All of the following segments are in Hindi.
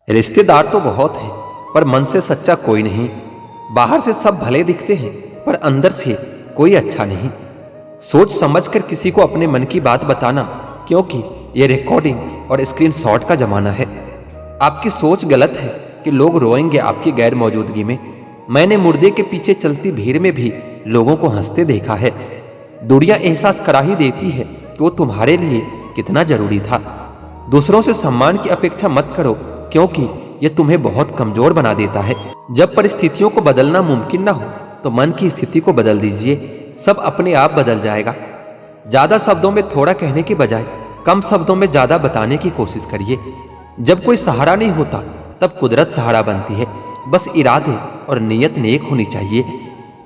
रिश्तेदार तो बहुत हैं, पर मन से सच्चा कोई नहीं। बाहर से सब भले दिखते हैं, पर अंदर से कोई अच्छा नहीं। सोच समझकर किसी को अपने मन की बात बताना, क्योंकि ये रिकॉर्डिंग और स्क्रीनशॉट का जमाना है। आपकी सोच गलत है कि लोग रोएंगे आपकी गैर मौजूदगी में। मैंने मुर्दे के पीछे चलती भीड़ में भी लोगों को हंसते देखा है। दुनिया एहसास करा ही देती है कि वो तुम्हारे लिए कितना जरूरी था। दूसरों से सम्मान की अपेक्षा मत करो, क्योंकि यह तुम्हें बहुत कमजोर बना देता है। जब परिस्थितियों को बदलना मुमकिन ना हो, तो मन की स्थिति को बदल दीजिए। सब अपने आप बदल जाएगा। ज्यादा शब्दों में थोड़ा कहने की बजाय कम शब्दों में ज्यादा बताने की कोशिश करिए। जब कोई सहारा नहीं होता, तब कुदरत सहारा बनती है। बस इरादे और नीयत नेक होनी चाहिए।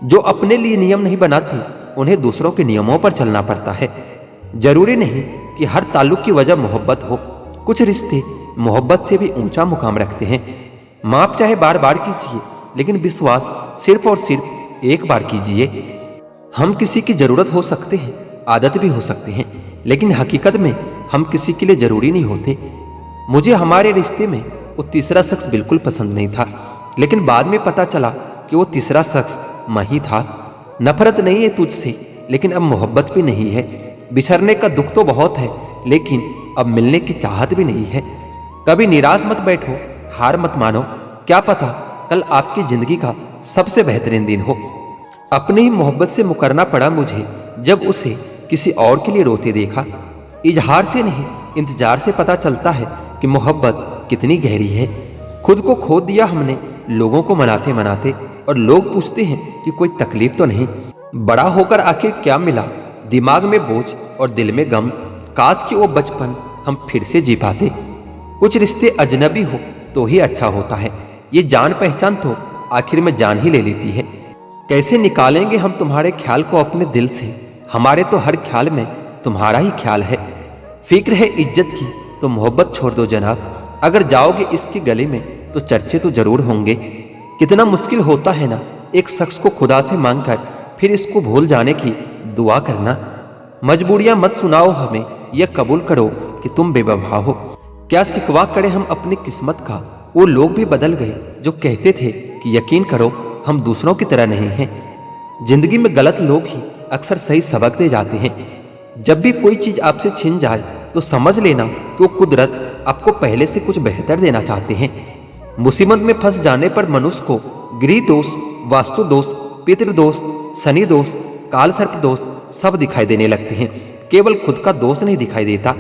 जो अपने लिए नियम नहीं बनाते, उन्हें दूसरों के नियमों पर चलना पड़ता है। जरूरी नहीं कि हर ताल्लुक की वजह मोहब्बत हो। कुछ रिश्ते मोहब्बत से भी ऊंचा मुकाम रखते हैं। माफ चाहे बार बार कीजिए, लेकिन विश्वास सिर्फ और सिर्फ एक बार कीजिए। हम किसी की जरूरत हो सकते हैं, आदत भी हो सकते हैं, लेकिन हकीकत में हम किसी के लिए जरूरी नहीं होते। मुझे हमारे रिश्ते में वो तीसरा शख्स बिल्कुल पसंद नहीं था, लेकिन बाद में पता चला कि वो तीसरा शख्स मैं ही था। नफरत नहीं है तुझसे, लेकिन अब मोहब्बत भी नहीं है। बिछड़ने का दुख तो बहुत है, लेकिन अब मिलने की चाहत भी नहीं है। कभी निराश मत बैठो, हार मत मानो। क्या पता कल आपकी जिंदगी का सबसे बेहतरीन दिन हो। अपनी ही मोहब्बत से मुकरना पड़ा मुझे, जब उसे किसी और के लिए रोते देखा। इजहार से नहीं, इंतजार से पता चलता है कि मोहब्बत कितनी गहरी है। खुद को खो दिया हमने लोगों को मनाते मनाते, और लोग पूछते हैं कि कोई तकलीफ तो नहीं। बड़ा होकर आखिर क्या मिला? दिमाग में बोझ और दिल में गम। काश कि वो बचपन हम फिर से जी पाते। कुछ रिश्ते अजनबी हो तो ही अच्छा होता है। ये जान पहचान तो आखिर में जान ही ले लेती है। कैसे निकालेंगे हम तुम्हारे ख्याल को अपने दिल से? हमारे तो हर ख्याल में तुम्हारा ही ख्याल है। फिक्र है इज्जत की तो मोहब्बत छोड़ दो जनाब। अगर जाओगे इसके गले में तो चर्चे तो जरूर होंगे। कितना मुश्किल होता है ना, एक शख्स को खुदा से मांगकर फिर इसको भूल जाने की दुआ करना। मजबूरियां मत सुनाओ हमें, यह कबूल करो कि तुम बेवफा हो। क्या सिकवा करे हम अपनी किस्मत का? वो लोग भी बदल गए जो कहते थे कि यकीन करो हम दूसरों की तरह नहीं हैं। जिंदगी में गलत लोग ही अक्सर सही सबक दे जाते हैं। जब भी कोई चीज आपसे छिन जाए तो समझ लेना कि वो कुदरत आपको पहले से कुछ बेहतर देना चाहते हैं। मुसीबत में फंस जाने पर मनुष्य को गृह दोष, वास्तु दोष, पितृदोष, शनि दोष, काल सर्प दोष सब दिखाई देने लगते हैं। केवल खुद का दोष नहीं दिखाई देता।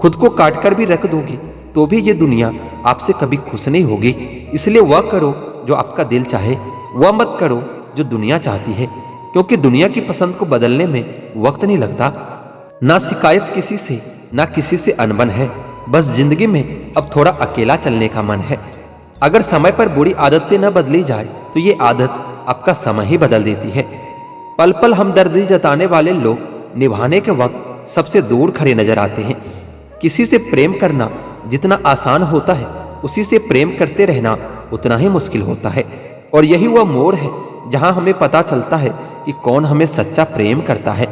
खुद को काट कर भी रख दोगे तो भी ये दुनिया आपसे कभी खुश नहीं होगी। इसलिए वह करो जो आपका दिल चाहे, वह मत करो जो दुनिया चाहती है, क्योंकि दुनिया की पसंद को बदलने में वक्त नहीं लगता। ना शिकायत किसी से, ना किसी से अनबन है। बस जिंदगी में अब थोड़ा अकेला चलने का मन है। अगर समय पर बुरी आदतें न बदली जाए तो ये आदत आपका समय ही बदल देती है। पल पल हमदर्दी जताने वाले लोग निभाने के वक्त सबसे दूर खड़े नजर आते हैं। किसी से प्रेम करना जितना आसान होता है, उसी से प्रेम करते रहना उतना ही मुश्किल होता है। और यही वह मोड़ है जहां हमें पता चलता है कि कौन हमें सच्चा प्रेम करता है।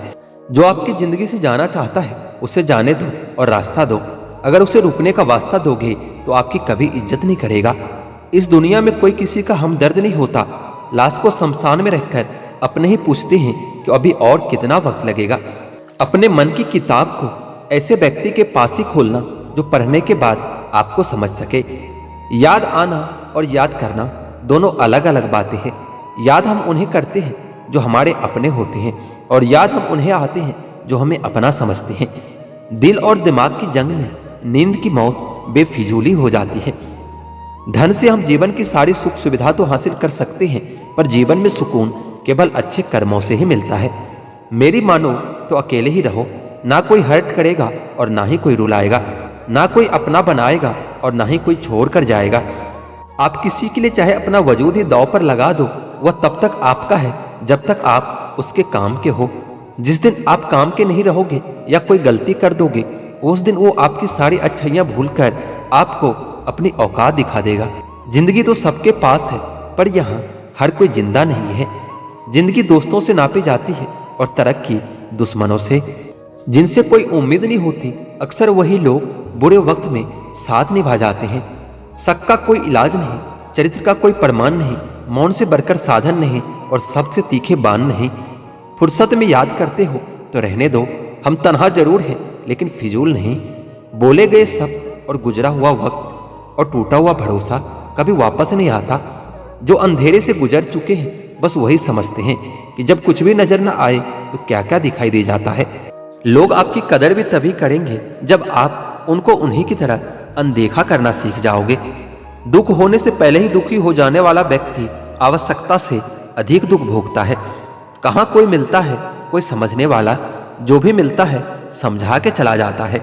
जो आपकी जिंदगी से जाना चाहता है उसे जाने दो और रास्ता दो। अगर उसे रुकने का वास्ता दोगे तो आपकी कभी इज्जत नहीं करेगा। इस दुनिया में कोई किसी का हमदर्द नहीं होता। लाश को शमशान में रखकर अपने ही पूछते हैं कि अभी और कितना वक्त लगेगा। अपने मन की किताब को ऐसे व्यक्ति के पास ही खोलना जो पढ़ने के बाद आपको समझ सके। याद आना और याद करना दोनों अलग अलग बातें हैं। याद हम उन्हें करते हैं जो हमारे अपने होते हैं, और याद हम उन्हें आते हैं जो हमें अपना समझते हैं। दिल और दिमाग की जंग में नींद की मौत बेफिजूली हो जाती है। धन से हम जीवन की सारी सुख सुविधा तो हासिल कर सकते हैं, पर जीवन में सुकून केवल अच्छे कर्मों से ही मिलता है। मेरी मानो तो अकेले ही रहो। ना कोई हर्ट करेगा और ना ही कोई रुलाएगा। ना कोई अपना बनाएगा और ना ही कोई छोड़ कर जाएगा। आप किसी के लिए चाहे अपना वजूद ही दांव पर लगा दो, वह तब तक आपका है जब तक आप उसके काम के हो। जिस दिन आप काम के नहीं रहोगे या कोई गलती कर दोगे, उस दिन वो आपकी सारी अच्छाइयां भूलकर आपको अपनी औकात दिखा देगा। जिंदगी तो सबके पास है, पर यहाँ हर कोई जिंदा नहीं है। जिंदगी दोस्तों से नापी जाती है और तरक्की दुश्मनों से। जिनसे कोई उम्मीद नहीं होती, अक्सर वही लोग बुरे वक्त में साथ निभा जाते हैं। शक का कोई इलाज नहीं, चरित्र का कोई प्रमाण नहीं, मौन से बढ़कर साधन नहीं और सबसे तीखे बाण नहीं। फुर्सत में याद करते हो तो रहने दो, हम तन्हा जरूर हैं लेकिन फिजूल नहीं। बोले गए सब और गुजरा हुआ वक्त और टूटा हुआ भरोसा कभी वापस नहीं आता। जो अंधेरे से गुजर चुके हैं बस वही समझते हैं कि जब कुछ भी नजर न आए तो क्या क्या दिखाई दे जाता है। लोग आपकी कदर भी तभी करेंगे जब आप उनको उन्हीं की तरह अनदेखा करना सीख जाओगे। दुख होने से पहले ही दुखी हो जाने वाला व्यक्ति आवश्यकता से अधिक दुख भोगता है। कहाँ कोई मिलता है कोई समझने वाला, जो भी मिलता है समझा के चला जाता है।